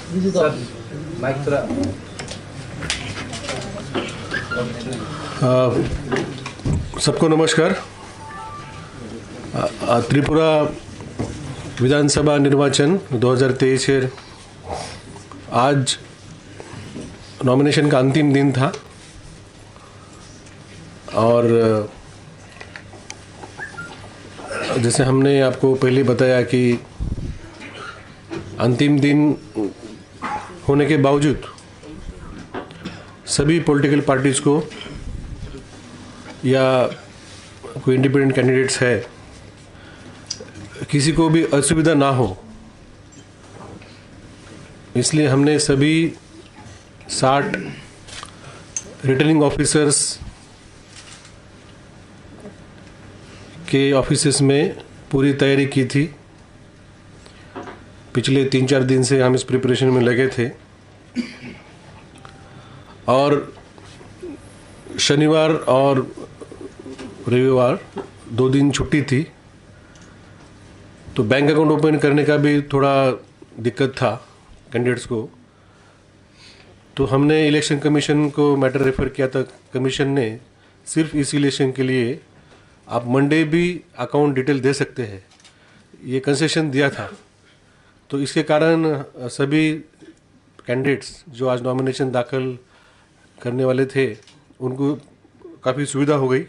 Sir mic थोड़ा। सबको नमस्कार। त्रिपुरा विधानसभा निर्वाचन 2023 है। आज नॉमिनेशन का अंतिम दिन था और जैसे हमने आपको पहले बताया कि अंतिम दिन होने के बावजूद सभी पॉलिटिकल पार्टीज़ को या कोई इंडिपेंडेंट कैंडिडेट्स है, किसी को भी असुविधा ना हो, इसलिए हमने सभी 60 रिटर्निंग ऑफिसर्स के ऑफिसेस में पूरी तैयारी की थी। पिछले 3-4 दिन से हम इस प्रिपरेशन में लगे थे और शनिवार और रविवार 2 दिन छुट्टी थी, तो बैंक अकाउंट ओपन करने का भी थोड़ा दिक्कत था कैंडिडेट्स को। तो हमने इलेक्शन कमीशन को मैटर रेफ़र किया था। कमीशन ने सिर्फ इस इलेक्शन के लिए आप मंडे भी अकाउंट डिटेल दे सकते हैं, ये कंसेशन दिया था। तो इसके कारण सभी कैंडिडेट्स जो आज नॉमिनेशन दाखिल करने वाले थे उनको काफ़ी सुविधा हो गई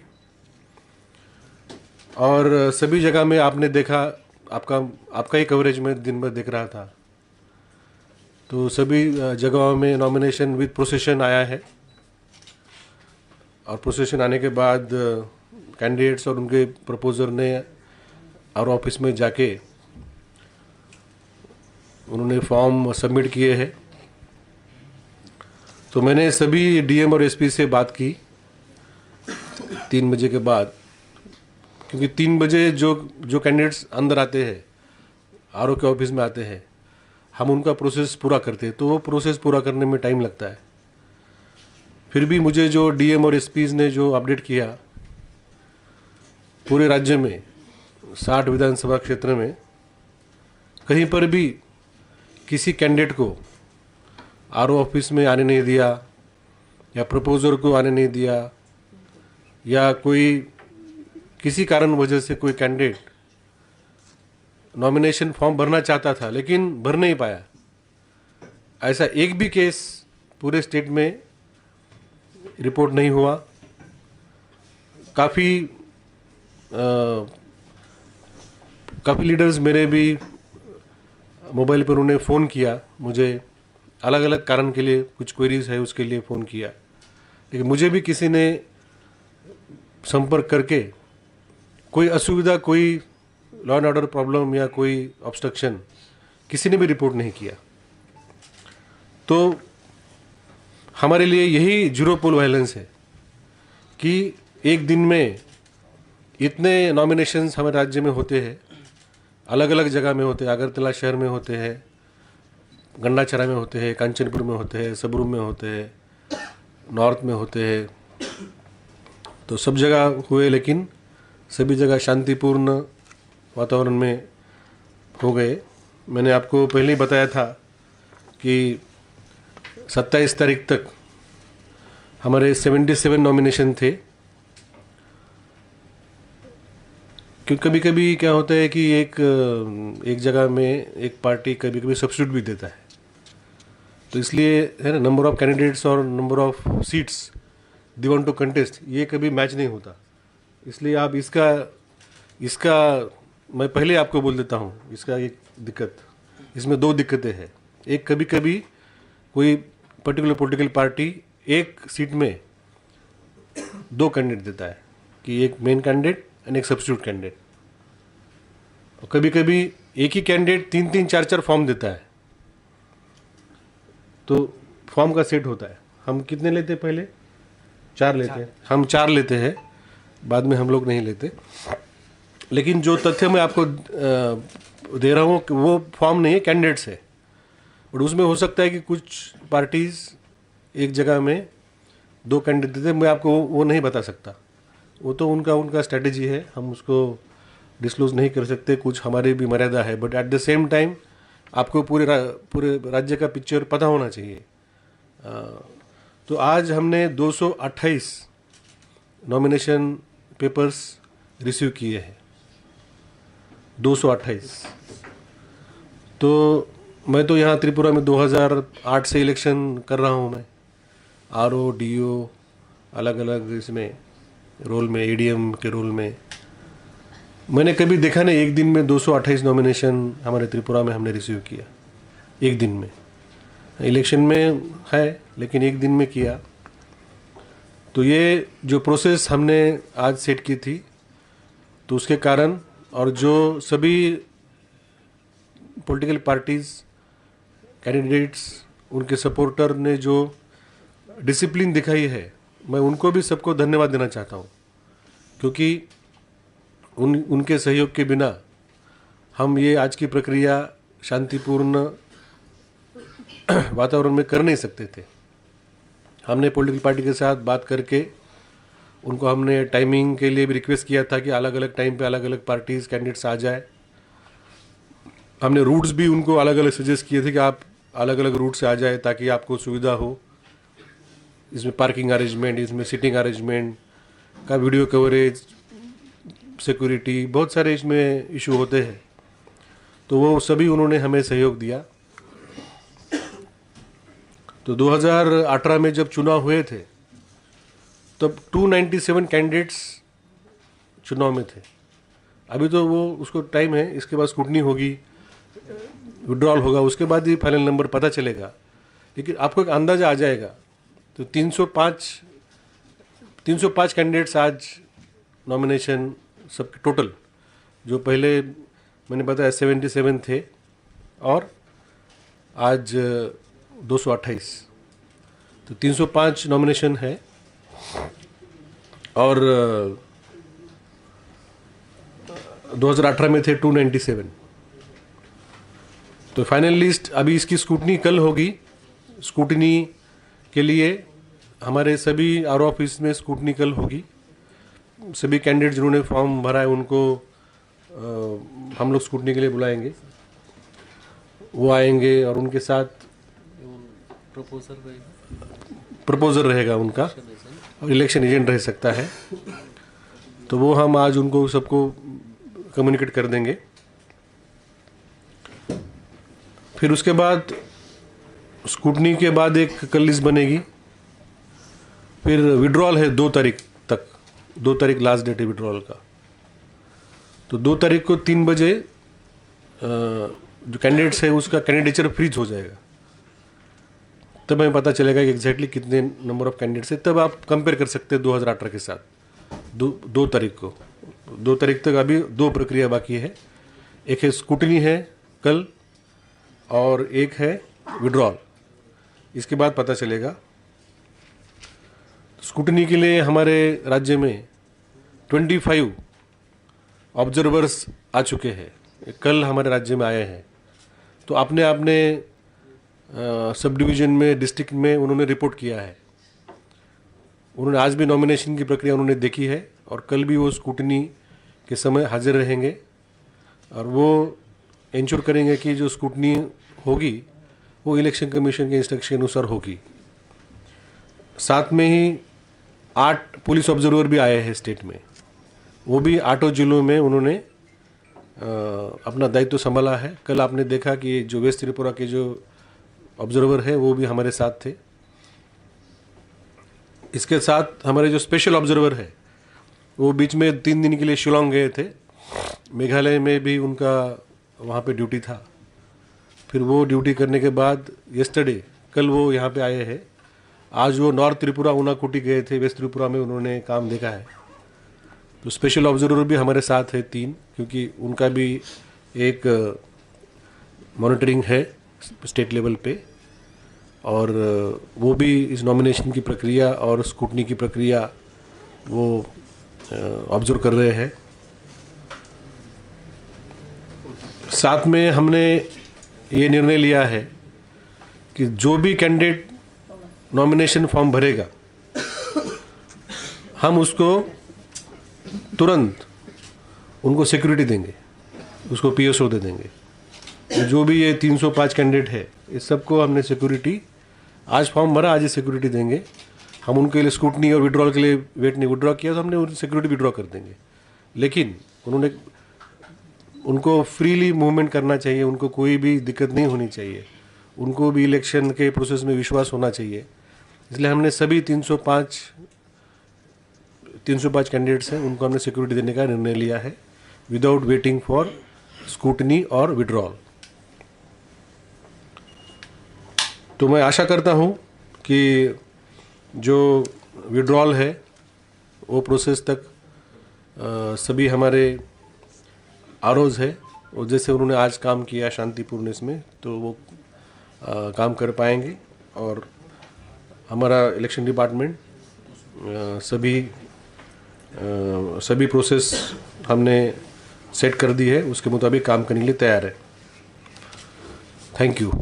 और सभी जगह में आपने देखा, आपका ही कवरेज में दिन भर दिख रहा था। तो सभी जगहों में नॉमिनेशन विद प्रोसेशन आया है और प्रोसेशन आने के बाद कैंडिडेट्स और उनके प्रपोजर ने और ऑफिस में जाके उन्होंने फॉर्म सबमिट किए हैं। तो मैंने सभी डीएम और एसपी से बात की 3 बजे के बाद, क्योंकि 3 बजे जो कैंडिडेट्स अंदर आते हैं, आरओ के ऑफिस में आते हैं, हम उनका प्रोसेस पूरा करते हैं, तो वो प्रोसेस पूरा करने में टाइम लगता है। फिर भी मुझे जो डीएम और एसपीज ने जो अपडेट किया, पूरे राज्य में 60 विधानसभा क्षेत्र में कहीं पर भी किसी कैंडिडेट को आरओ ऑफिस में आने नहीं दिया या प्रपोजर को आने नहीं दिया या कोई किसी कारण वजह से कोई कैंडिडेट नॉमिनेशन फॉर्म भरना चाहता था लेकिन भर नहीं पाया, ऐसा एक भी केस पूरे स्टेट में रिपोर्ट नहीं हुआ। काफ़ी लीडर्स मेरे भी मोबाइल पर उन्हें फ़ोन किया, मुझे अलग अलग कारण के लिए, कुछ क्वेरीज है उसके लिए फ़ोन किया, लेकिन मुझे भी किसी ने संपर्क करके कोई असुविधा, कोई लॉ एंड ऑर्डर प्रॉब्लम या कोई ऑब्स्ट्रक्शन किसी ने भी रिपोर्ट नहीं किया। तो हमारे लिए यही जीरो पोल वायलेंस है कि एक दिन में इतने नॉमिनेशंस हमारे राज्य में होते हैं, अलग अलग जगह में होते हैं। अगरतला शहर में होते हैं, गंडाचरा में होते हैं, कांचनपुर में होते हैं, सबरूम में होते हैं, नॉर्थ में होते हैं। तो सब जगह हुए, लेकिन सभी जगह शांतिपूर्ण वातावरण में हो गए। मैंने आपको पहले ही बताया था कि 27 तारीख तक हमारे 77 नॉमिनेशन थे। क्योंकि कभी कभी क्या होता है कि एक जगह में एक पार्टी कभी कभी सब्स्टिट्यूट भी देता है, तो इसलिए है ना, नंबर ऑफ कैंडिडेट्स और number of seats they want to contest, ये कभी मैच नहीं होता। इसलिए आप इसका मैं पहले आपको बोल देता हूँ, इसका एक दिक्कत, इसमें 2 दिक्कतें हैं। एक, कभी कभी कोई पर्टिकुलर पॉलिटिकल पार्टी एक सीट में 2 कैंडिडेट देता है, कि एक मेन कैंडिडेट एंड एक सब्स्टिट्यूट कैंडिडेट। और कभी कभी एक ही कैंडिडेट 3-3, 4-4 फॉर्म देता है, तो फॉर्म का सेट होता है। हम कितने लेते हैं? पहले 4 लेते हैं, हम 4 लेते हैं, बाद में हम लोग नहीं लेते। लेकिन जो तथ्य मैं आपको दे रहा हूँ वो फॉर्म नहीं है, कैंडिडेट्स है। बट उसमें हो सकता है कि कुछ पार्टीज़ एक जगह में 2 कैंडिडेट देते, मैं आपको वो नहीं बता सकता। वो तो उनका स्ट्रेटजी है, हम उसको डिस्क्लोज नहीं कर सकते, कुछ हमारी भी मर्यादा है। But at the same time आपको पूरे राज्य का पिक्चर पता होना चाहिए। तो आज हमने 228 नॉमिनेशन पेपर्स रिसीव किए हैं, 228। तो मैं तो यहाँ त्रिपुरा में 2008 से इलेक्शन कर रहा हूँ। मैं आरओ डीओ अलग अलग इसमें रोल में, एडीएम के रोल में, मैंने कभी देखा नहीं एक दिन में 228 नॉमिनेशन हमारे त्रिपुरा में हमने रिसीव किया एक दिन में। इलेक्शन में है लेकिन एक दिन में किया। तो ये जो प्रोसेस हमने आज सेट की थी, तो उसके कारण और जो सभी पॉलिटिकल पार्टीज, कैंडिडेट्स, उनके सपोर्टर ने जो डिसिप्लिन दिखाई है, मैं उनको भी सबको धन्यवाद देना चाहता हूँ, क्योंकि उनके सहयोग के बिना हम ये आज की प्रक्रिया शांतिपूर्ण वातावरण में कर नहीं सकते थे। हमने पॉलिटिकल पार्टी के साथ बात करके उनको हमने टाइमिंग के लिए भी रिक्वेस्ट किया था कि अलग अलग टाइम पे अलग अलग पार्टीज कैंडिडेट्स आ जाए। हमने रूट्स भी उनको अलग अलग सजेस्ट किए थे कि आप अलग अलग रूट से आ जाए ताकि आपको सुविधा हो। इसमें पार्किंग अरेंजमेंट, इसमें सिटिंग अरेंजमेंट का वीडियो कवरेज, सिक्योरिटी, बहुत सारे इसमें इशू होते हैं। तो वो सभी उन्होंने हमें सहयोग दिया। तो 2018 में जब चुनाव हुए थे तब 297 कैंडिडेट्स चुनाव में थे। अभी तो वो उसको टाइम है, इसके बाद स्क्रूटनी होगी, विड्रॉल होगा, उसके बाद ही फाइनल नंबर पता चलेगा। लेकिन आपको एक अंदाजा आ जाएगा। तो 305 कैंडिडेट्स आज नॉमिनेशन सबके टोटल, जो पहले मैंने बताया 77 थे और आज 228, तो 305 नॉमिनेशन है। और 2018 में थे 297। तो फाइनल लिस्ट अभी इसकी स्क्रूटनी कल होगी। स्क्रूटनी के लिए हमारे सभी आर ऑफिस में स्क्रूटनी कल होगी। सभी कैंडिडेट जिन्होंने फॉर्म भरा है उनको हम लोग स्क्रूटनी के लिए बुलाएंगे, वो आएंगे और उनके साथ प्रपोजर रहेगा उनका, और इलेक्शन एजेंट रह सकता है। तो वो हम आज उनको सबको कम्युनिकेट कर देंगे। फिर उसके बाद स्क्रूटनी के बाद एक कल लिस्ट बनेगी। फिर विड्रॉल है 2 तारीख तक, 2 तारीख लास्ट डेट है विड्रॉल का। तो 2 तारीख को 3 बजे जो कैंडिडेट्स है उसका कैंडिडेचर फ्रीज हो जाएगा। तब हमें पता चलेगा कि एग्जैक्टली कितने नंबर ऑफ कैंडिडेट्स है। तब आप कंपेयर कर सकते हैं 2018 के साथ। 2 तारीख को, 2 तारीख तक अभी 2 प्रक्रिया बाकी है। एक है स्क्रूटनी है कल और एक है विड्रॉल। इसके बाद पता चलेगा। स्क्रूटनी के लिए हमारे राज्य में 25 ऑब्जर्वर्स आ चुके हैं, कल हमारे राज्य में आए हैं। तो अपने सब डिवीज़न में, डिस्ट्रिक्ट में उन्होंने रिपोर्ट किया है। उन्होंने आज भी नॉमिनेशन की प्रक्रिया उन्होंने देखी है और कल भी वो स्क्रूटनी के समय हाजिर रहेंगे और वो इंश्योर करेंगे कि जो स्क्रूटनी होगी वो इलेक्शन कमीशन के इंस्ट्रक्शन के अनुसार होगी। साथ में ही 8 पुलिस ऑब्जर्वर भी आए हैं स्टेट में। वो भी 8 जिलों में उन्होंने अपना दायित्व संभाला है। कल आपने देखा कि जो वेस्ट त्रिपुरा के जो ऑब्जर्वर है वो भी हमारे साथ थे। इसके साथ हमारे जो स्पेशल ऑब्जर्वर है वो बीच में 3 दिन के लिए शिलोंग गए थे। मेघालय में भी उनका वहाँ पे ड्यूटी था। फिर वो ड्यूटी करने के बाद यस्टरडे, कल वो यहाँ पे आए हैं। आज वो नॉर्थ त्रिपुरा ऊनाकोटी गए थे, वेस्ट त्रिपुरा में उन्होंने काम देखा है। तो स्पेशल ऑब्जर्वर भी हमारे साथ है 3, क्योंकि उनका भी एक मॉनिटरिंग है स्टेट लेवल पे। और वो भी इस नॉमिनेशन की प्रक्रिया और स्क्रूटनी की प्रक्रिया वो ऑब्जर्व कर रहे हैं। साथ में हमने ये निर्णय लिया है कि जो भी कैंडिडेट नॉमिनेशन फॉर्म भरेगा हम उसको तुरंत उनको सिक्योरिटी देंगे, उसको पीएसओ दे देंगे। जो भी ये 305 कैंडिडेट है, इस सबको हमने सिक्योरिटी, आज फॉर्म भरा, आज ही सिक्योरिटी देंगे हम। उनके लिए स्क्रूटनी और विड्रॉल के लिए वेट नहीं, विड्रॉ किया तो हमने उनकी सिक्योरिटी विड्रॉ कर देंगे। लेकिन उनको फ्रीली मूवमेंट करना चाहिए, उनको कोई भी दिक्कत नहीं होनी चाहिए, उनको भी इलेक्शन के प्रोसेस में विश्वास होना चाहिए। इसलिए हमने सभी 305 कैंडिडेट्स हैं, उनको हमने सिक्योरिटी देने का निर्णय लिया है विदाउट वेटिंग फॉर स्क्रूटनी और विड्रॉल। तो मैं आशा करता हूं कि जो विड्रॉल है वो प्रोसेस तक सभी हमारे आरओज है, और जैसे उन्होंने आज काम किया शांतिपूर्ण इसमें, तो वो काम कर पाएंगे। और हमारा इलेक्शन डिपार्टमेंट सभी प्रोसेस हमने सेट कर दी है, उसके मुताबिक काम करने के लिए तैयार है। Thank you.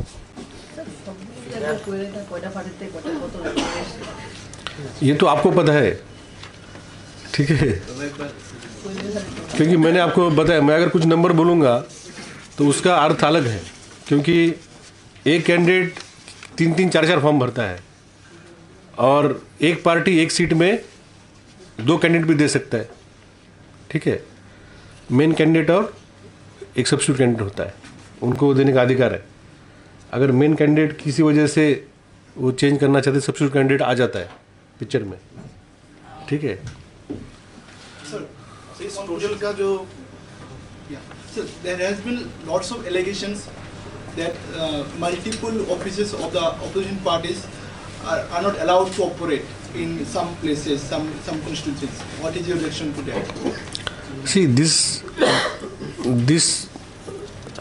ये तो आपको पता है, ठीक है, क्योंकि मैंने आपको बताया, मैं अगर कुछ नंबर बोलूँगा तो उसका अर्थ अलग है, क्योंकि एक कैंडिडेट 3-3, 4-4 फॉर्म भरता है, और एक पार्टी एक सीट में 2 कैंडिडेट भी दे सकता है, ठीक है। मेन कैंडिडेट और एक सब्स्टिट्यूट कैंडिडेट होता है, उनको देने का अधिकार है। अगर मेन कैंडिडेट किसी वजह से वो चेंज करना चाहते, सब्स्टिट्यूट कैंडिडेट आ जाता है पिक्चर में, ठीक है। सर, इस टोटल का जो sir, there has been lots of allegations that multiple offices of the opposition parties are not allowed to operate in some places, some constituencies. What is your reaction to that? See, this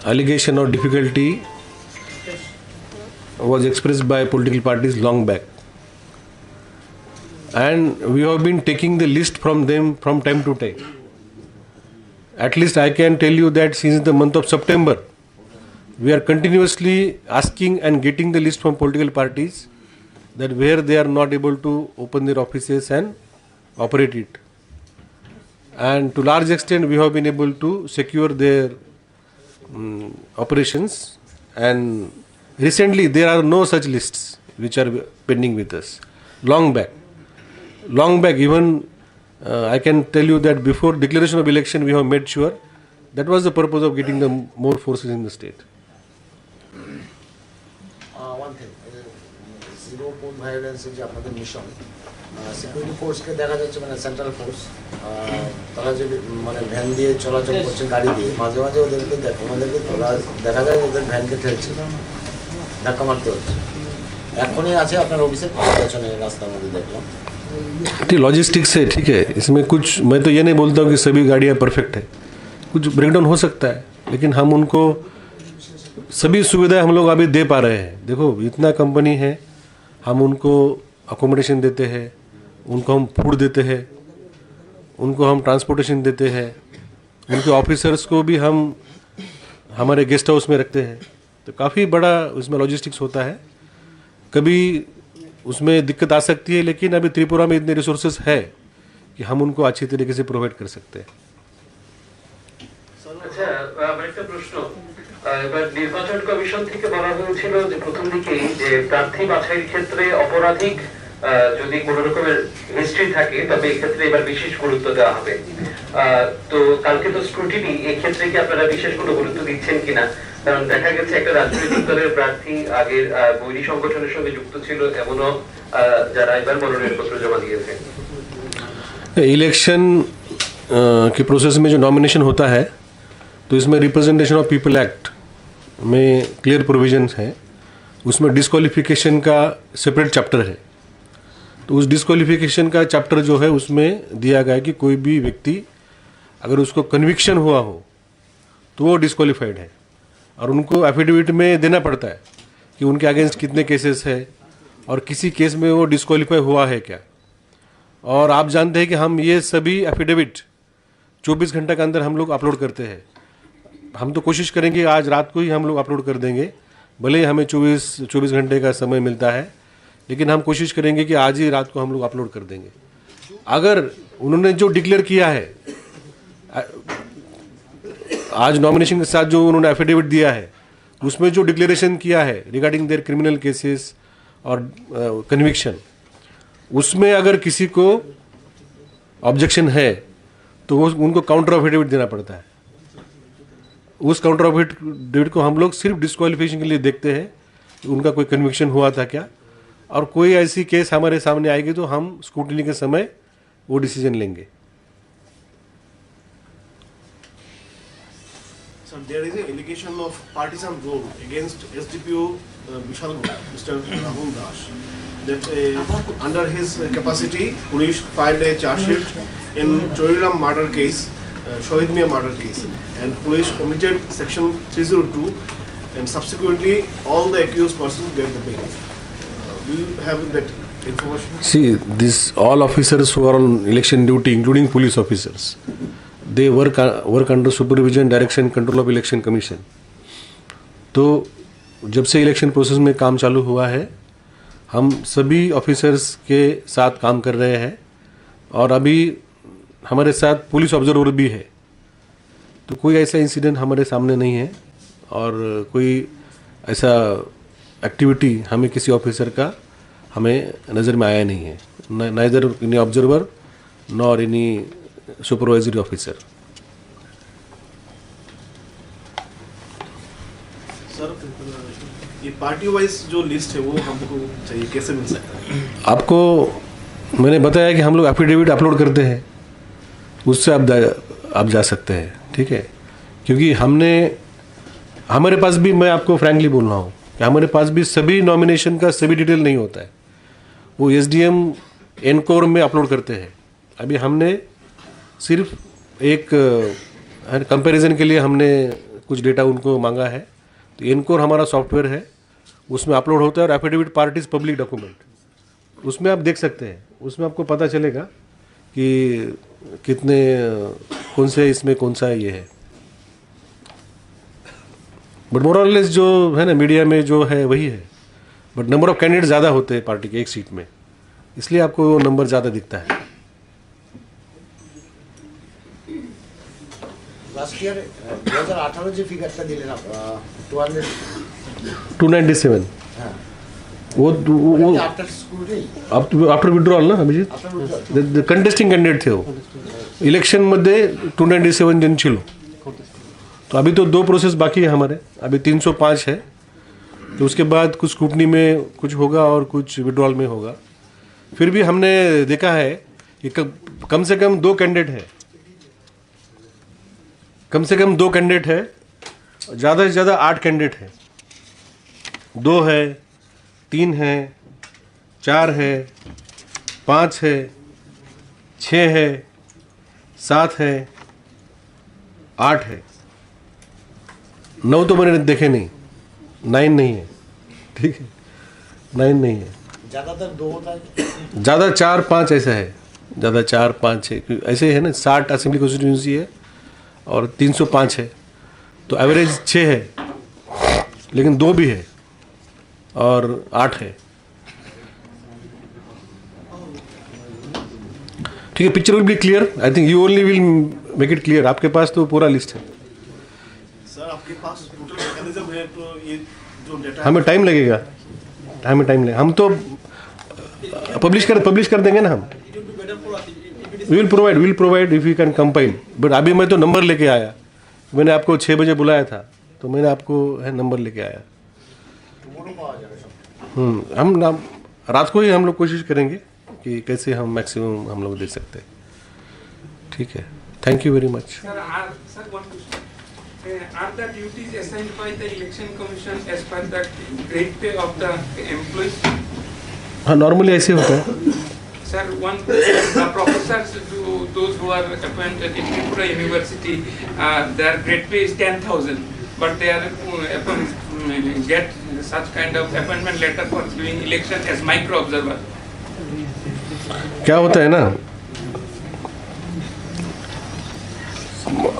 allegation or difficulty was expressed by political parties long back, and we have been taking the list from them from time to time. At least I can tell you that since the month of September, we are continuously asking and getting the list from political parties that where they are not able to open their offices and operate it. And to large extent, we have been able to secure their operations. And recently, there are no such lists which are pending with us. Long back, even I can tell you that before declaration of election, we have made sure that was the purpose of getting the more forces in the state. One thing, zero point violence is আপনাদের mission, security ফোর্সকে দেখা যাচ্ছে মানে central force, তারা যে মানে van দিয়ে চলাচল করছে, গাড়ি দিয়ে, মাঝে মাঝে ওদেরকে আমাদেরকে দেখা যায় ওদের ভ্যানকে ঠেলছে, ধাক্কা মারতে হচ্ছে। এখনই আছে আপনার অফিসের পেছনে রাস্তার মধ্যে দেখলাম। ठीक, लॉजिस्टिक्स है, ठीक है। इसमें कुछ, मैं तो ये नहीं बोलता हूँ कि सभी गाड़ियाँ परफेक्ट है, कुछ ब्रेकडाउन हो सकता है, लेकिन हम उनको सभी सुविधाएं हम लोग अभी दे पा रहे हैं। देखो, इतना कंपनी है, हम उनको अकोमोडेशन देते हैं, उनको हम फूड देते हैं, उनको हम ट्रांसपोर्टेशन देते हैं, उनके ऑफिसर्स को भी हम हमारे गेस्ट हाउस में रखते हैं। तो काफ़ी बड़ा उसमें लॉजिस्टिक्स होता है। कभी उसमें दिक्कत आ सकती है, लेकिन अभी त्रिपुरा में इतने रिसोर्सेज है कि हम उनको अच्छी तरीके से प्रोवाइड कर सकते हैं। আচ্ছা, আমার একটা প্রশ্ন, এবার নির্বাচন কমিশন থেকে বলা হয়েছিল যে প্রথম দিকেই যে প্রার্থী বাছাইয়ের ক্ষেত্রে অপরাধিক যদি কোনো রকমের হিস্ট্রি থাকে তবে এই ক্ষেত্রে এবার বিশেষ গুরুত্ব দেওয়া হবে। তো কালকে তো স্ক্রুটিনি, এই ক্ষেত্রে কি আপনারা বিশেষ কোনো গুরুত্ব দিচ্ছেন কিনা? কারণ দেখা গেছে একটা রাজনৈতিক দলের প্রার্থী আগের বৈরী সংগঠনের সঙ্গে যুক্ত ছিল, এমনও যারা এবার মনোনয়নপত্র জমা দিয়েছে। इलेक्शन के प्रोसेस में जो नॉमिनेशन होता है, तो इसमें रिप्रेजेंटेशन ऑफ पीपल एक्ट में क्लियर प्रोविजंस हैं। उसमें डिस्क्वालिफिकेशन का सेपरेट चैप्टर है। तो उस डिस्क्वालिफिकेशन का चैप्टर जो है उसमें दिया गया है कि कोई भी व्यक्ति अगर उसको कन्विक्शन हुआ हो तो वो डिस्क्वालिफाइड है, और उनको एफिडेविट में देना पड़ता है कि उनके अगेंस्ट कितने केसेस है और किसी केस में वो डिस्क्वालीफाई हुआ है क्या। और आप जानते हैं कि हम ये सभी एफिडेविट 24 घंटे के अंदर हम लोग अपलोड करते हैं। हम तो कोशिश करेंगे आज रात को ही हम लोग अपलोड कर देंगे, भले ही हमें 24 घंटे का समय मिलता है, लेकिन हम कोशिश करेंगे कि आज ही रात को हम लोग अपलोड कर देंगे। अगर उन्होंने जो डिक्लेयर किया है, आज नॉमिनेशन के साथ जो उन्होंने एफिडेविट दिया है, उसमें जो डिक्लेरेशन किया है रिगार्डिंग देयर क्रिमिनल केसेस और कन्विक्शन, उसमें अगर किसी को ऑब्जेक्शन है तो वो उनको काउंटर एफिडेविट देना पड़ता है। उस काउंटर एफिडेविट को हम लोग सिर्फ डिस्क्वालिफिकेशन के लिए देखते हैं, उनका कोई कन्विक्शन हुआ था क्या, और कोई ऐसी केस हमारे सामने आएगी तो हम स्क्रूटनी के समय वो डिसीजन लेंगे। Sir, there is an allegation of partisan role against SDPO Vishal Gupta, Mr. Rahul Das, that under his capacity, police filed a charge sheet in Choriram murder case, Shohid Mia murder case, and police committed section 302, and subsequently all the accused persons get the bail. Do you have that information? See, these all officers who are on election duty, including police officers, they work under supervision, direction, control of election commission. तो जब से election process में काम चालू हुआ है, हम सभी ऑफिसर्स के साथ काम कर रहे हैं, और अभी हमारे साथ पुलिस ऑब्जर्वर भी है। तो कोई ऐसा इंसिडेंट हमारे सामने नहीं है, और कोई ऐसा एक्टिविटी हमें किसी ऑफिसर का हमें नज़र में आया नहीं है, neither any observer nor any supervisory officer. Sir, ये पार्टी वाइज जो लिस्ट है वो हमको चाहिए, कैसे मिल सकता है? आपको मैंने बताया कि हम लोग एफिडेविट अपलोड करते हैं, उससे आप जा सकते हैं, ठीक है। क्योंकि हमारे पास भी, मैं आपको फ्रैंकली बोल रहा हूँ कि हमारे पास भी सभी नॉमिनेशन का सभी डिटेल नहीं होता है, वो एसडीएम एनकोर में अपलोड करते हैं। अभी हमने सिर्फ एक कंपैरिजन के लिए हमने कुछ डेटा उनको मांगा है, तो एनकोर हमारा सॉफ्टवेयर है, उसमें अपलोड होता है, और affidavit part is public document, उसमें आप देख सकते हैं, उसमें आपको पता चलेगा कि कितने कौन से इसमें कौन सा ये है। बट मोर और लेस जो है ना मीडिया में जो है वही है, बट नंबर ऑफ कैंडिडेट ज़्यादा होते हैं पार्टी के एक सीट में, इसलिए आपको वो नंबर ज़्यादा दिखता है। লাস্ট ইয়ার 2018 যে ফিগারটা দিলেন 297, হ্যাঁ वो आफ्टर स्क्रूटनी आफ्टर विड्रॉल ना अभिजित, कंटेस्टिंग कैंडिडेट थे वो इलेक्शन मध्ये 297 जन छिलो। तो अभी तो 2 प्रोसेस बाकी है हमारे, अभी 305 है, तो उसके बाद कुछ स्क्रूटनी में कुछ होगा और कुछ विड्रॉल में होगा। फिर भी हमने देखा है कि कम से कम 2 कैंडिडेट है, कम से कम 2 कैंडिडेट है, ज़्यादा से ज़्यादा 8 कैंडिडेट है, 2 है, 3 है, 4 है, 5 है, 6 है, 7 है, 8 है, 9 तो मैंने देखे नहीं, 9 नहीं है, ठीक है, 9 नहीं है, ज्यादातर 2 होता है, ज़्यादा 4-5 ऐसा है, ज़्यादा 4-5 है, ऐसे है ना। 60 असेंबली कॉन्स्टिट्यूंसी है और 305 है, तो एवरेज 6 है, लेकिन 2 भी है और 8 है। ठीक है, picture will be clear, I think you only will make it clear. आपके पास तो पूरा लिस्ट है। सर, आपके पास टोटल मैकेनिज्म है, तो ये जो डेटा हमें टाइम लगेगा, हम तो पब्लिश कर देंगे ना हम। We will provide if you can compile, but अभी मैं तो नंबर लेके आया, मैंने आपको 6 बजे बुलाया था, तो मैंने आपको है नंबर लेके आया। हम रात को ही हम लोग कोशिश करेंगे कि कैसे हम मैक्सिमम हम लोग दे सकते हैं। ठीक है, thank you very much. Sir, one question. Are the duties assigned by the election commission as per the grade pay of the employees? हाँ, नॉर्मली ऐसे होता है। Sir, the professors, those who are appointed in Tripura University, their grade pay is 10,000, but they are get such kind of appointment letter for doing election as micro observer. क्या होता है ना,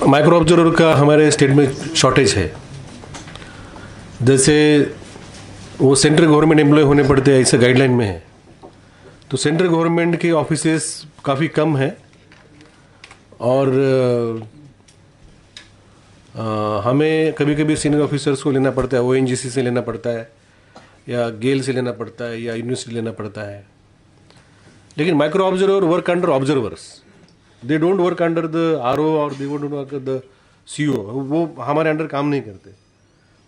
micro observer का हमारे state में shortage है। जैसे वो सेंट्रल गवर्नमेंट एम्प्लॉय होने पड़ते हैं, ऐसे गाइडलाइन में है। तो सेंट्रल गवर्नमेंट के ऑफिसेस काफ़ी कम है, और हमें कभी कभी सीनियर ऑफिसर्स को लेना पड़ता है, ONGC से लेना पड़ता है या गेल से लेना पड़ता है या यूनिवर्सिटी लेना पड़ता है। लेकिन micro observer work under observers, they don't work under the RO और they don't work the CO, वो हमारे अंडर काम नहीं करते।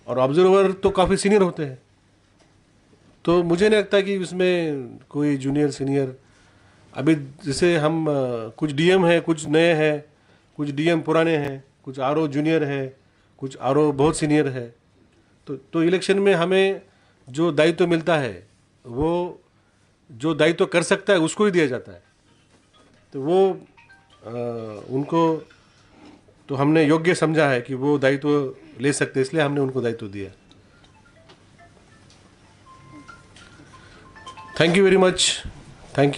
और ऑब्जर्वर तो काफ़ी सीनियर होते हैं, तो मुझे नहीं लगता कि इसमें कोई जूनियर सीनियर, अभी जैसे हम कुछ DM है, कुछ नए हैं, कुछ DM पुराने हैं, कुछ RO जूनियर है, कुछ RO बहुत सीनियर है। तो इलेक्शन में हमें जो दायित्व मिलता है वो जो दायित्व कर सकता है उसको ही दिया जाता है। तो वो उनको तो हमने योग्य समझा है कि वो दायित्व ले सकते, इसलिए हमने उनको दायित्व दिया। Thank you very much. Thank you.